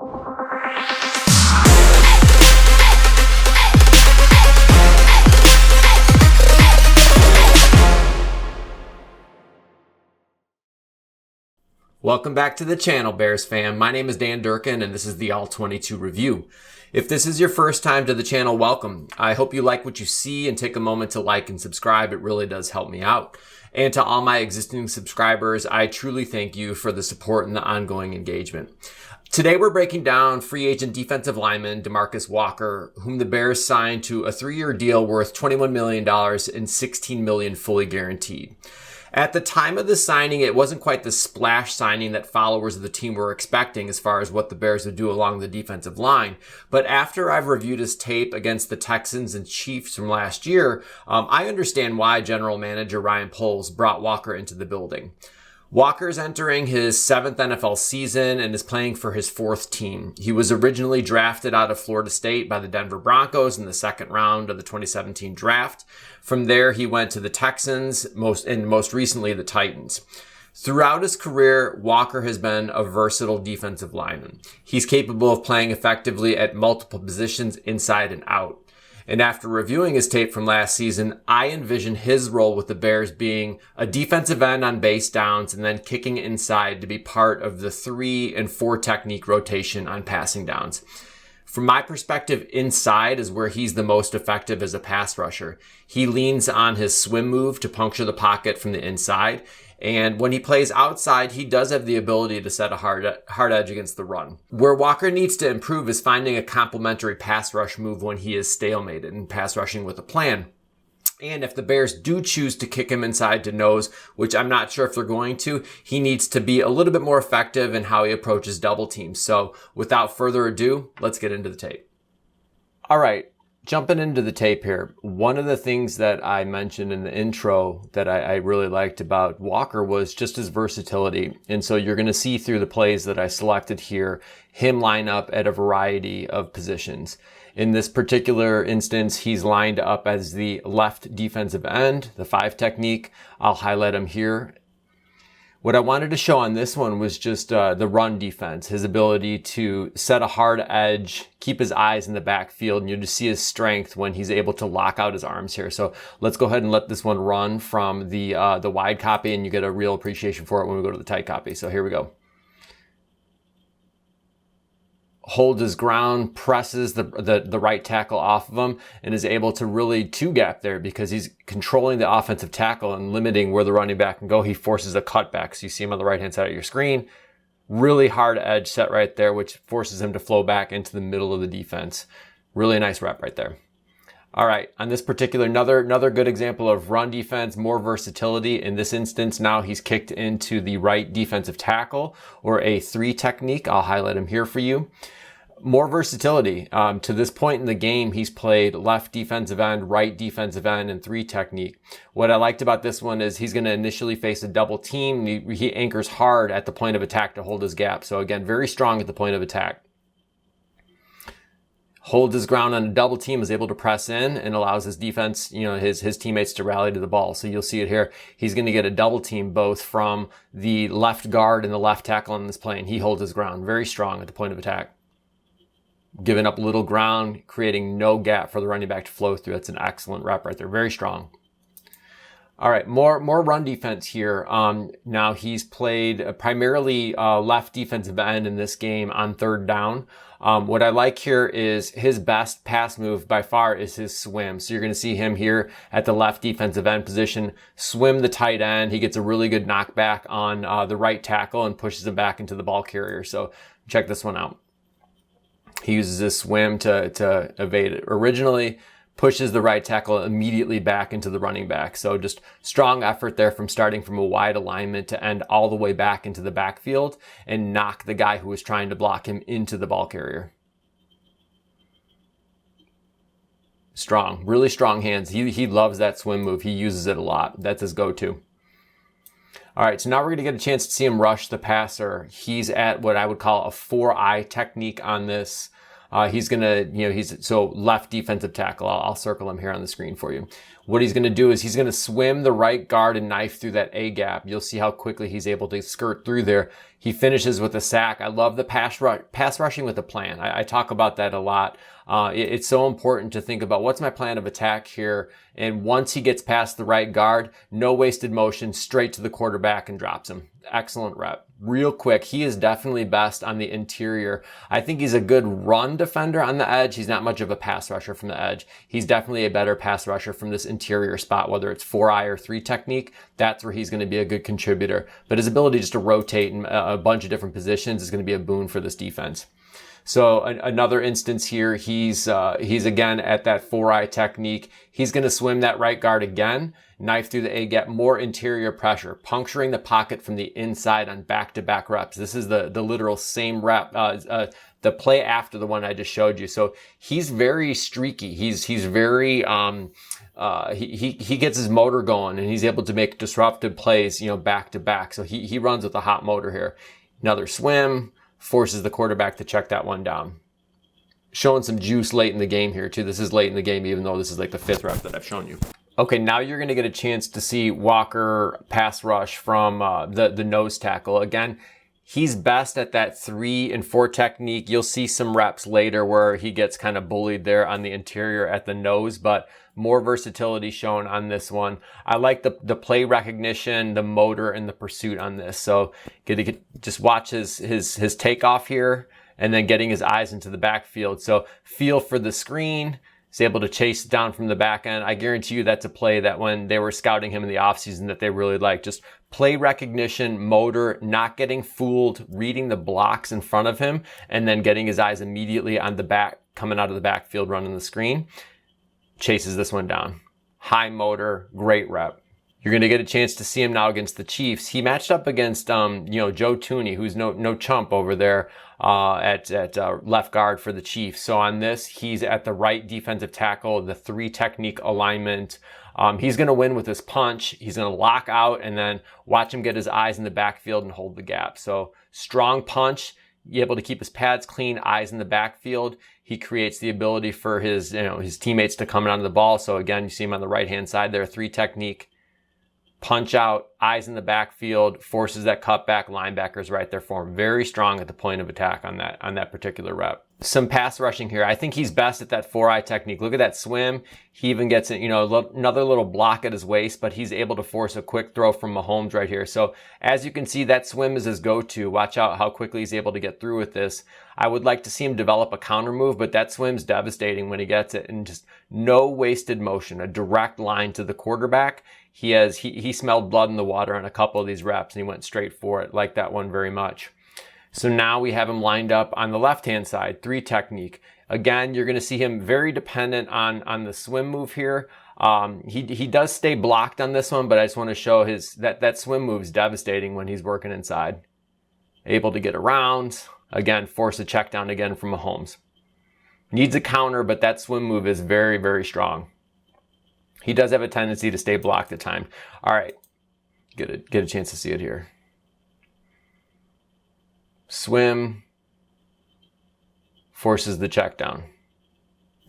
Welcome back to the channel, Bears fan. My name is Dan Durkin, and this is the All-22 Review. If this is your first time to the channel, welcome. I hope you like what you see and take a moment to like and subscribe. It really does help me out. And to all my existing subscribers, I truly thank you for the support and the ongoing engagement. Today, we're breaking down free agent defensive lineman DeMarcus Walker, whom the Bears signed to a 3-year deal worth $21 million and $16 million fully guaranteed. At the time of the signing, it wasn't quite the splash signing that followers of the team were expecting as far as what the Bears would do along the defensive line. But after I've reviewed his tape against the Texans and Chiefs from last year, I understand why General Manager Ryan Poles brought Walker into the building. Walker's entering his 7th NFL season and is playing for his 4th team. He was originally drafted out of Florida State by the Denver Broncos in the 2nd round of the 2017 draft. From there, he went to the Texans, most recently the Titans. Throughout his career, Walker has been a versatile defensive lineman. He's capable of playing effectively at multiple positions inside and out. And after reviewing his tape from last season, I envision his role with the Bears being a defensive end on base downs and then kicking inside to be part of the 3 and 4 technique rotation on passing downs. From my perspective, inside is where he's the most effective as a pass rusher. He leans on his swim move to puncture the pocket from the inside. And when he plays outside, he does have the ability to set a hard edge against the run. Where Walker needs to improve is finding a complementary pass rush move when he is stalemated and pass rushing with a plan. And if the Bears do choose to kick him inside to nose, which I'm not sure if they're going to, he needs to be a little bit more effective in how he approaches double teams. So without further ado, let's get into the tape. All right. Jumping into the tape here, one of the things that I mentioned in the intro that I really liked about Walker was just his versatility. And so you're going to see through the plays that I selected here, him line up at a variety of positions. In this particular instance, he's lined up as the left defensive end, the 5 technique. I'll highlight him here. What I wanted to show on this one was just the run defense, his ability to set a hard edge, keep his eyes in the backfield, and you'll just see his strength when he's able to lock out his arms here. So let's go ahead and let this one run from the wide copy, and you get a real appreciation for it when we go to the tight copy. So here we go. Holds his ground, presses the right tackle off of him, and is able to really two-gap there because he's controlling the offensive tackle and limiting where the running back can go. He forces a cutback. So you see him on the right-hand side of your screen. Really hard edge set right there, which forces him to flow back into the middle of the defense. Really nice rep right there. All right, on this particular, another good example of run defense, more versatility. In this instance, now he's kicked into the right defensive tackle or a 3 technique. I'll highlight him here for you. More versatility. To this point in the game, he's played left defensive end, right defensive end, and 3 technique. What I liked about this one is he's going to initially face a double team. He anchors hard at the point of attack to hold his gap. So again, very strong at the point of attack. Holds his ground on a double team, is able to press in and allows his defense, his teammates to rally to the ball. So you'll see it here. He's going to get a double team both from the left guard and the left tackle on this play, and he holds his ground. Very strong at the point of attack. Giving up little ground, creating no gap for the running back to flow through. That's an excellent rep right there. Very strong. All right, more run defense here. Now he's played primarily left defensive end in this game on 3rd down. What I like here is his best pass move by far is his swim. So you're going to see him here at the left defensive end position, swim the tight end. He gets a really good knockback on the right tackle and pushes him back into the ball carrier. So check this one out. He uses his swim to evade it. Originally, pushes the right tackle immediately back into the running back. So just strong effort there from starting from a wide alignment to end all the way back into the backfield and knock the guy who was trying to block him into the ball carrier. Strong, really strong hands. He loves that swim move. He uses it a lot. That's his go-to. All right, so now we're going to get a chance to see him rush the passer. He's at what I would call a 4-eye technique on this. He's going to, so left defensive tackle. I'll circle him here on the screen for you. What he's going to do is he's going to swim the right guard and knife through that A gap. You'll see how quickly he's able to skirt through there. He finishes with a sack. I love the pass rushing with a plan. I talk about that a lot. It's so important to think about what's my plan of attack here. And once he gets past the right guard, no wasted motion, straight to the quarterback and drops him. Excellent rep. Real quick, he is definitely best on the interior. I think he's a good run defender on the edge. He's not much of a pass rusher from the edge. He's definitely a better pass rusher from this interior spot, whether it's 4-eye or 3 technique. That's where he's going to be a good contributor. But his ability just to rotate in a bunch of different positions is going to be a boon for this defense. So another instance here, he's again at that 4-eye technique. He's going to swim that right guard again, knife through the A gap, more interior pressure, puncturing the pocket from the inside on back-to-back reps. This is the literal same rep, the play after the one I just showed you. So he's very streaky. He's very, he gets his motor going and he's able to make disruptive plays, back to back. So he runs with a hot motor here. Another swim. Forces the quarterback to check that one down. Showing some juice late in the game here too. This is late in the game, even though this is like the 5th rep that I've shown you. Okay, now you're going to get a chance to see Walker pass rush from the nose tackle. Again, he's best at that 3 and 4 technique. You'll see some reps later where he gets kind of bullied there on the interior at the nose, but more versatility shown on this one. I like the play recognition, the motor, and the pursuit on this. So just watch his takeoff here and then getting his eyes into the backfield. So feel for the screen. He's able to chase it down from the back end. I guarantee you that's a play that when they were scouting him in the offseason that they really liked. Just play recognition, motor, not getting fooled, reading the blocks in front of him, and then getting his eyes immediately on the back, coming out of the backfield, running the screen. Chases this one down. High motor, great rep. You're going to get a chance to see him now against the Chiefs. He matched up against, Joe Thuney, who's no chump over there at left guard for the Chiefs. So on this, he's at the right defensive tackle, the 3 technique alignment. He's going to win with his punch. He's going to lock out and then watch him get his eyes in the backfield and hold the gap. So strong punch, able to keep his pads clean, eyes in the backfield. He creates the ability for his teammates to come onto the ball. So again, you see him on the right-hand side there, 3 technique. Punch out, eyes in the backfield, forces that cutback, linebackers right there for him. Very strong at the point of attack on that particular rep. Some pass rushing here. I think he's best at that 4-eye technique. Look at that swim. He even gets another little block at his waist, but he's able to force a quick throw from Mahomes right here. So as you can see, that swim is his go-to. Watch out how quickly he's able to get through with this. I would like to see him develop a counter move, but that swim's devastating when he gets it, and just no wasted motion, a direct line to the quarterback. He smelled blood in the water on a couple of these reps and he went straight for it. Like that one very much. So now we have him lined up on the left-hand side, 3 technique. Again, you're going to see him very dependent on the swim move here. He does stay blocked on this one, but I just want to show that swim move is devastating when he's working inside. Able to get around. Again, force a check down again from Mahomes. Needs a counter, but that swim move is very, very strong. He does have a tendency to stay blocked at times. All right, get a chance to see it here. Swim, forces the check down.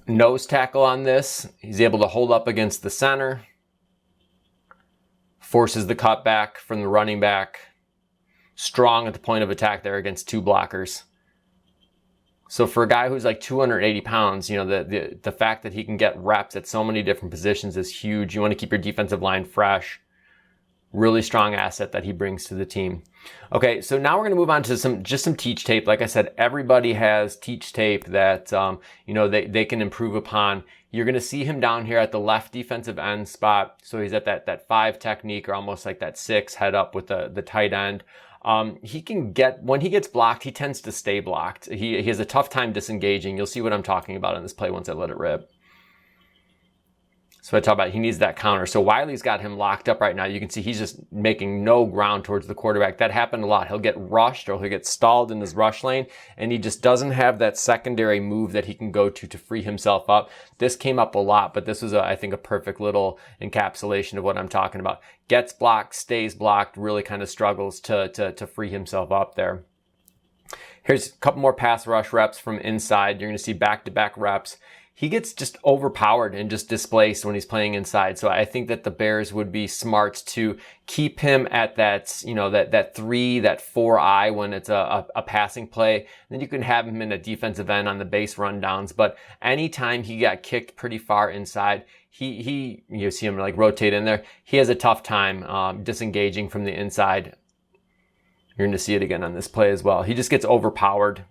Nose tackle on this. He's able to hold up against the center. Forces the cutback from the running back. Strong at the point of attack there against 2 blockers. So for a guy who's like 280 pounds, the fact that he can get reps at so many different positions is huge. You want to keep your defensive line fresh. Really strong asset that he brings to the team. Okay, so now we're going to move on to some teach tape. Like I said, everybody has teach tape that they can improve upon. You're going to see him down here at the left defensive end spot. So he's at that 5 technique, or almost like that 6 head up with the tight end. He can when he gets blocked, he tends to stay blocked. He has a tough time disengaging. You'll see what I'm talking about in this play once I let it rip. So I talk about he needs that counter. So Wiley's got him locked up right now. You can see he's just making no ground towards the quarterback. That happened a lot. He'll get rushed or he'll get stalled in his rush lane, and he just doesn't have that secondary move that he can go to free himself up. This came up a lot, but this was, I think, a perfect little encapsulation of what I'm talking about. Gets blocked, stays blocked, really kind of struggles to free himself up there. Here's a couple more pass rush reps from inside. You're going to see back-to-back reps. He gets just overpowered and just displaced when he's playing inside. So I think that the Bears would be smart to keep him at that, that 3, that 4 eye when it's a passing play. Then you can have him in a defensive end on the base rundowns. But anytime he got kicked pretty far inside, you see him like rotate in there. He has a tough time disengaging from the inside. You're going to see it again on this play as well. He just gets overpowered.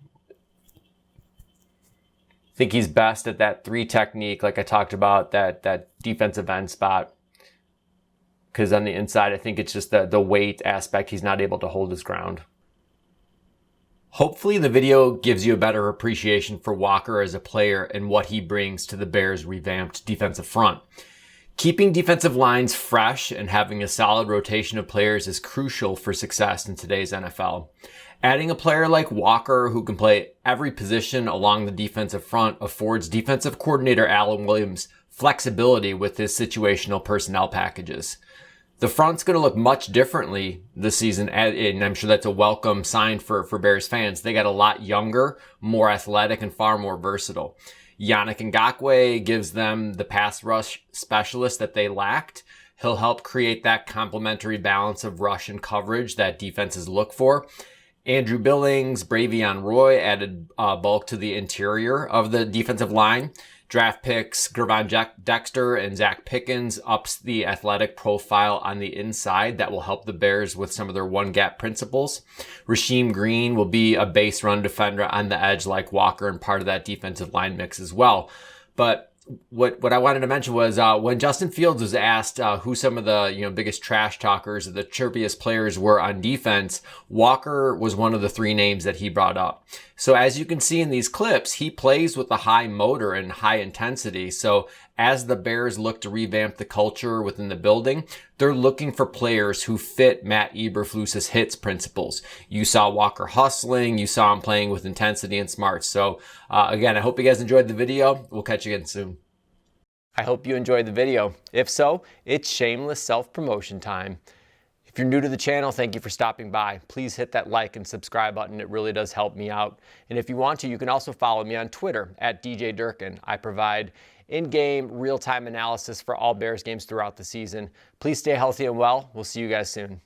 I think he's best at that 3 technique, like I talked about, that defensive end spot. Because on the inside, I think it's just the weight aspect. He's not able to hold his ground. Hopefully the video gives you a better appreciation for Walker as a player and what he brings to the Bears' revamped defensive front. Keeping defensive lines fresh and having a solid rotation of players is crucial for success in today's NFL. Adding a player like Walker who can play every position along the defensive front affords defensive coordinator Alan Williams flexibility with his situational personnel packages. The front's going to look much differently this season, and I'm sure that's a welcome sign for Bears fans. They got a lot younger, more athletic, and far more versatile. Yannick Ngakoue gives them the pass rush specialist that they lacked. He'll help create that complementary balance of rush and coverage that defenses look for. Andrew Billings, Bravion Roy added bulk to the interior of the defensive line. Draft picks Gervon Dexter and Zach Pickens ups the athletic profile on the inside. That will help the Bears with some of their one-gap principles. Rasheem Green will be a base run defender on the edge like Walker and part of that defensive line mix as well. But what I wanted to mention was when Justin Fields was asked who some of the biggest trash talkers or the chirpiest players were on defense, Walker was one of the 3 names that he brought up. So as you can see in these clips, he plays with a high motor and high intensity. So as the Bears look to revamp the culture within the building, they're looking for players who fit Matt Eberflus's hits principles. You saw Walker hustling. You saw him playing with intensity and smarts. So again, I hope you guys enjoyed the video. We'll catch you again soon. I hope you enjoyed the video. If so, it's shameless self-promotion time. If you're new to the channel, thank you for stopping by. Please hit that like and subscribe button. It really does help me out. And if you want to, you can also follow me on Twitter at DJ Durkin. I provide in-game, real-time analysis for all Bears games throughout the season. Please stay healthy and well. We'll see you guys soon.